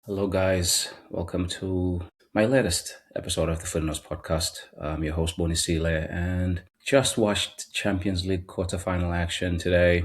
Hello, guys. Welcome to my latest episode of the Footnotes podcast. I'm your host, Bonisile, and just watched Champions League quarterfinal action today.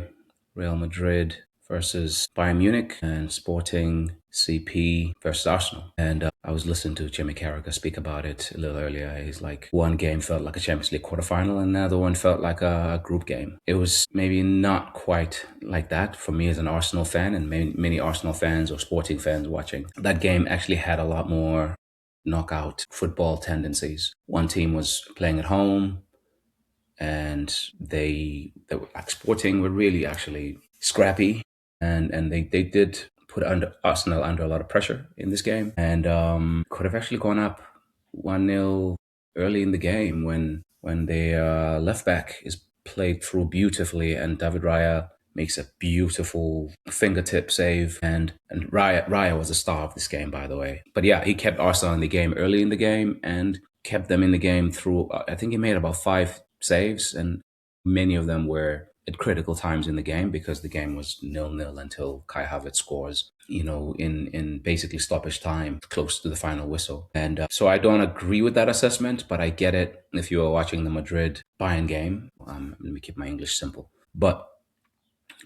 Real Madrid versus Bayern Munich and Sporting CP versus Arsenal. And I was listening to Jimmy Carragher speak about it a little earlier. He's like, one game felt like a Champions League quarterfinal and another one felt like a group game. It was maybe not quite like that for me as an Arsenal fan and many Arsenal fans or Sporting fans watching. That game actually had a lot more knockout football tendencies. One team was playing at home, and they were like Sporting were really actually scrappy, and they did put under Arsenal under a lot of pressure in this game, and could have actually gone up 1-0 early in the game when the left back is played through beautifully, and David Raya makes a beautiful fingertip save, and Raya was the star of this game, by the way. But yeah, he kept Arsenal in the game early in the game and kept them in the game through. I think he made about 5 saves, and many of them were at critical times in the game because the game was 0-0 until Kai Havertz scores, in basically stoppage time, close to the final whistle. And so I don't agree with that assessment, but I get it if you are watching the Madrid Bayern game. Let me keep my English simple. But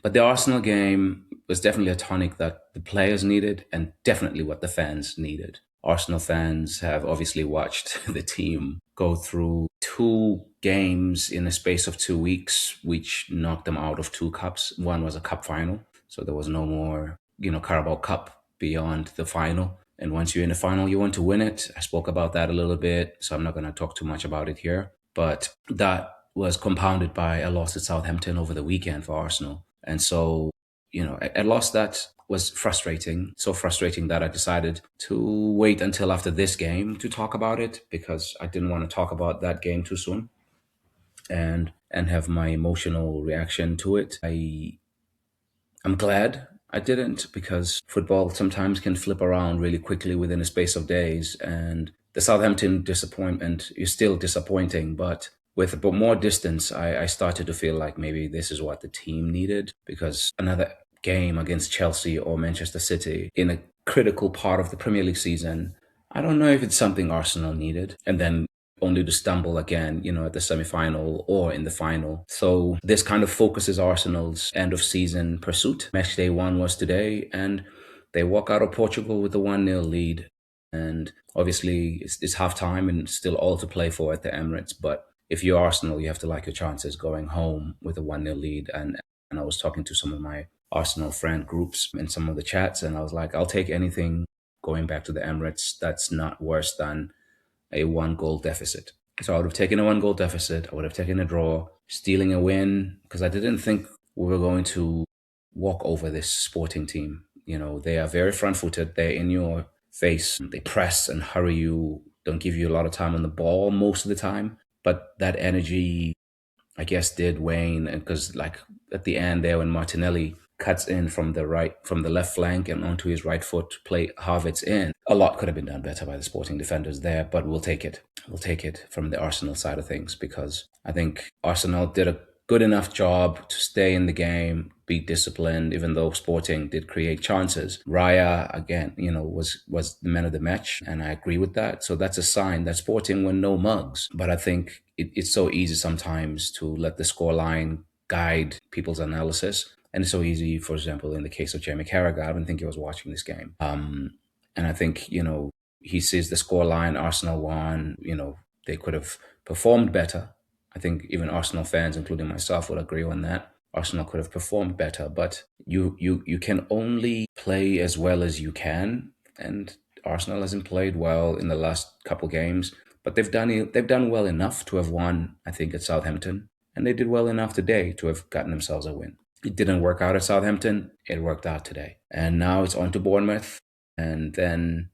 the Arsenal game was definitely a tonic that the players needed and definitely what the fans needed. Arsenal fans have obviously watched the team go through 2 games in a space of 2 weeks, which knocked them out of 2 cups. One was a cup final, so there was no more, Carabao Cup beyond the final. And once you're in the final, you want to win it. I spoke about that a little bit, so I'm not going to talk too much about it here. But that was compounded by a loss at Southampton over the weekend for Arsenal. And so, a loss that was frustrating, so frustrating that I decided to wait until after this game to talk about it because I didn't want to talk about that game too soon and have my emotional reaction to it. I'm glad I didn't because football sometimes can flip around really quickly within a space of days. And the Southampton disappointment is still disappointing, but with a bit more distance, I started to feel like maybe this is what the team needed because another game against Chelsea or Manchester City in a critical part of the Premier League season, I don't know if it's something Arsenal needed. And then only to stumble again, at the semi-final or in the final. So this kind of focuses Arsenal's end of season pursuit. Match day 1 was today, and they walk out of Portugal with a 1-0 lead. And obviously it's half time and still all to play for at the Emirates. But if you're Arsenal, you have to like your chances going home with a 1-0 lead. And I was talking to some of my Arsenal friend groups in some of the chats, and I was like, I'll take anything going back to the Emirates that's not worse than a 1 goal deficit. So I would have taken a 1 goal deficit. I would have taken a draw, stealing a win, because I didn't think we were going to walk over this Sporting team. They are very front footed. They're in your face. They press and hurry you, don't give you a lot of time on the ball most of the time. But that energy, I guess, did wane. And because like at the end there when Martinelli cuts in from the left flank and onto his right foot to play Havertz in. A lot could have been done better by the Sporting defenders there, but we'll take it. We'll take it from the Arsenal side of things because I think Arsenal did a good enough job to stay in the game, be disciplined, even though Sporting did create chances. Raya, again, was the man of the match, and I agree with that. So that's a sign that Sporting were no mugs. But I think it's so easy sometimes to let the scoreline guide people's analysis. And it's so easy, for example, in the case of Jamie Carragher, I don't think he was watching this game. And I think, he sees the scoreline, Arsenal won, they could have performed better. I think even Arsenal fans, including myself, would agree on that. Arsenal could have performed better, but you can only play as well as you can. And Arsenal hasn't played well in the last couple games, but they've done well enough to have won, I think, at Southampton. And they did well enough today to have gotten themselves a win. It didn't work out at Southampton. It worked out today. And now it's on to Bournemouth and then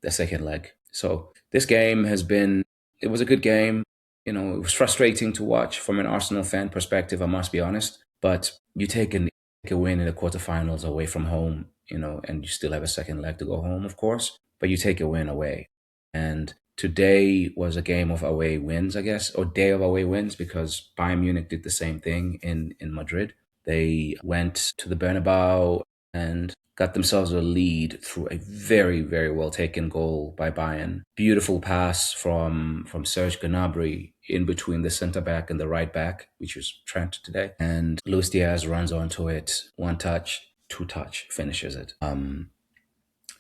the second leg. So this game it was a good game. It was frustrating to watch from an Arsenal fan perspective, I must be honest. But you take a win in the quarterfinals away from home, and you still have a second leg to go home, of course. But you take a win away. And today was a game of away wins, I guess, or day of away wins because Bayern Munich did the same thing in Madrid. They went to the Bernabeu and got themselves a lead through a very, very well taken goal by Bayern. Beautiful pass from Serge Gnabry in between the centre back and the right back, which was Trent today. And Luis Diaz runs onto it, one touch, two touch, finishes it. And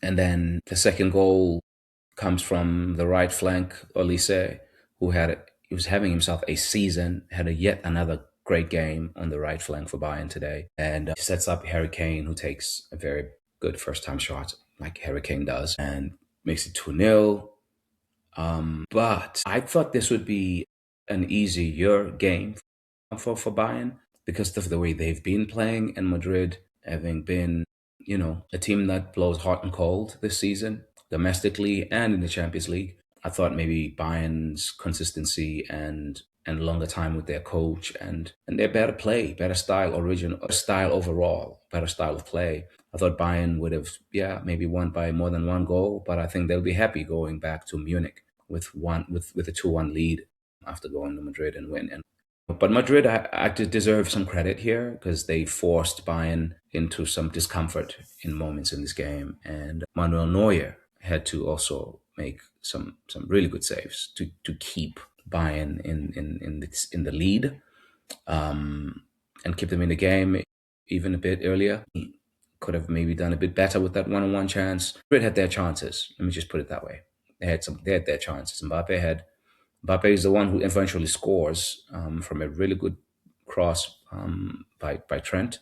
then the second goal comes from the right flank, Olise, he was having himself a season, had a yet another great game on the right flank for Bayern today, and sets up Harry Kane, who takes a very good first time shot, like Harry Kane does, and makes it 2-0. But I thought this would be an easier game for Bayern because of the way they've been playing in Madrid, having been, a team that blows hot and cold this season, domestically and in the Champions League. I thought maybe Bayern's consistency and longer time with their coach and their better play, better style, original style overall, better style of play. I thought Bayern would have, maybe won by more than one goal, but I think they'll be happy going back to Munich with a 2-1 lead after going to Madrid and win. But Madrid, I deserve some credit here because they forced Bayern into some discomfort in moments in this game, and Manuel Neuer had to also make some really good saves to keep Bayern in the lead, and keep them in the game even a bit earlier. He could have maybe done a bit better with that one-on-one chance. Madrid had their chances. Let me just put it that way. They had their chances. Mbappe is the one who eventually scores from a really good cross by Trent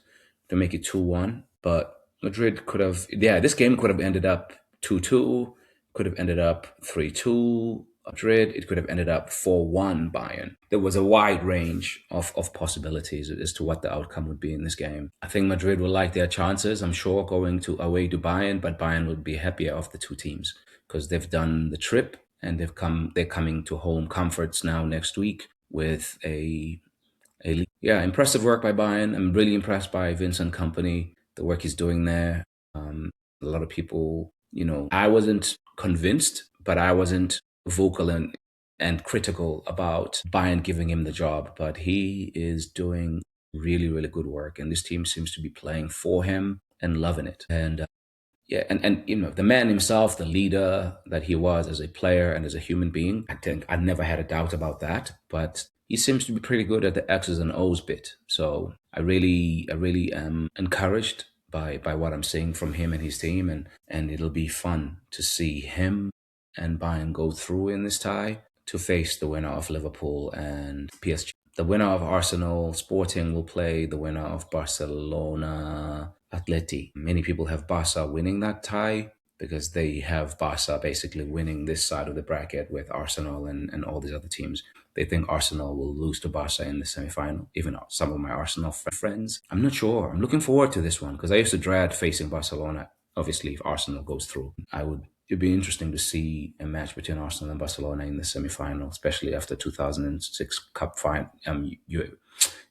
to make it 2-1. But Madrid could have, this game could have ended up 2-2, could have ended up 3-2 Madrid, it could have ended up 4-1 Bayern. There was a wide range of possibilities as to what the outcome would be in this game. I think Madrid will like their chances, I'm sure, going away to Bayern, but Bayern would be happier of the two teams because they've done the trip and they're coming to home comforts now next week with impressive work by Bayern. I'm really impressed by Vincent Company, the work he's doing there. A lot of people, I wasn't convinced, but I wasn't vocal and critical about Bayern giving him the job. But he is doing really, really good work, and this team seems to be playing for him and loving it. And the man himself, the leader that he was as a player and as a human being, I think I never had a doubt about that. But he seems to be pretty good at the X's and O's bit. So I really am encouraged by what I'm seeing from him and his team, and it'll be fun to see him and Bayern go through in this tie to face the winner of Liverpool and PSG. The winner of Arsenal Sporting will play the winner of Barcelona Atleti. Many people have Barca winning that tie because they have Barca basically winning this side of the bracket with Arsenal and all these other teams. They think Arsenal will lose to Barca in the semi-final, even some of my Arsenal friends. I'm not sure. I'm looking forward to this one because I used to dread facing Barcelona. Obviously, if Arsenal goes through, it'd be interesting to see a match between Arsenal and Barcelona in the semi-final, especially after 2006 Cup final,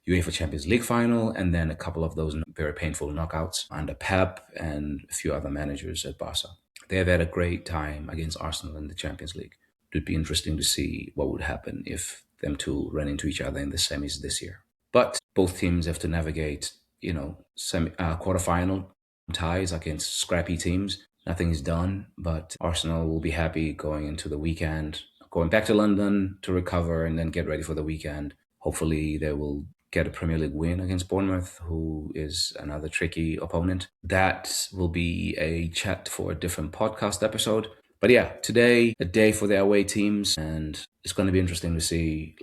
UEFA Champions League final, and then a couple of those very painful knockouts under Pep and a few other managers at Barca. They have had a great time against Arsenal in the Champions League. It would be interesting to see what would happen if them two ran into each other in the semis this year. But both teams have to navigate, quarterfinal ties against scrappy teams. Nothing is done, but Arsenal will be happy going into the weekend, going back to London to recover and then get ready for the weekend. Hopefully they will get a Premier League win against Bournemouth, who is another tricky opponent. That will be a chat for a different podcast episode. But today, a day for the away teams, and it's going to be interesting to see,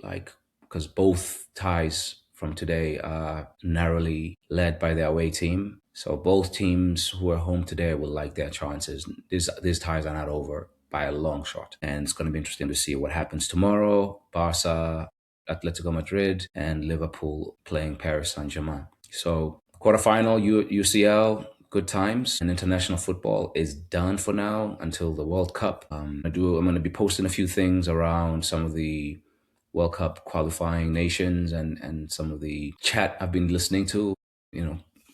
because both ties from today are narrowly led by the away team. So both teams who are home today will like their chances. These ties are not over by a long shot. And it's going to be interesting to see what happens tomorrow. Barca, Atletico Madrid, and Liverpool playing Paris Saint-Germain. So quarterfinal, UCL, good times. And international football is done for now until the World Cup. I'm going to be posting a few things around some of the World Cup qualifying nations and some of the chat I've been listening to.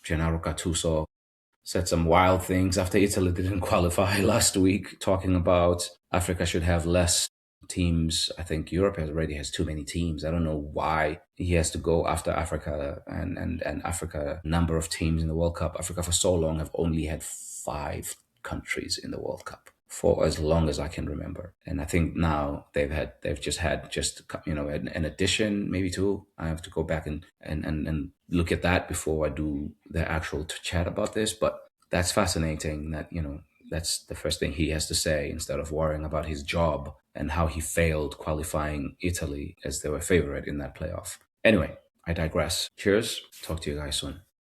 Gennaro Gattuso said some wild things after Italy didn't qualify last week, talking about Africa should have less teams. I think Europe already has too many teams. I don't know why he has to go after Africa and Africa number of teams in the World Cup. Africa for so long have only had 5 countries in the World Cup for as long as I can remember. And I think now they've just had an addition, maybe two. I have to go back and look at that before I do the actual chat about this. But that's fascinating that, that's the first thing he has to say instead of worrying about his job and how he failed qualifying Italy as they were favorite in that playoff. Anyway, I digress. Cheers. Talk to you guys soon.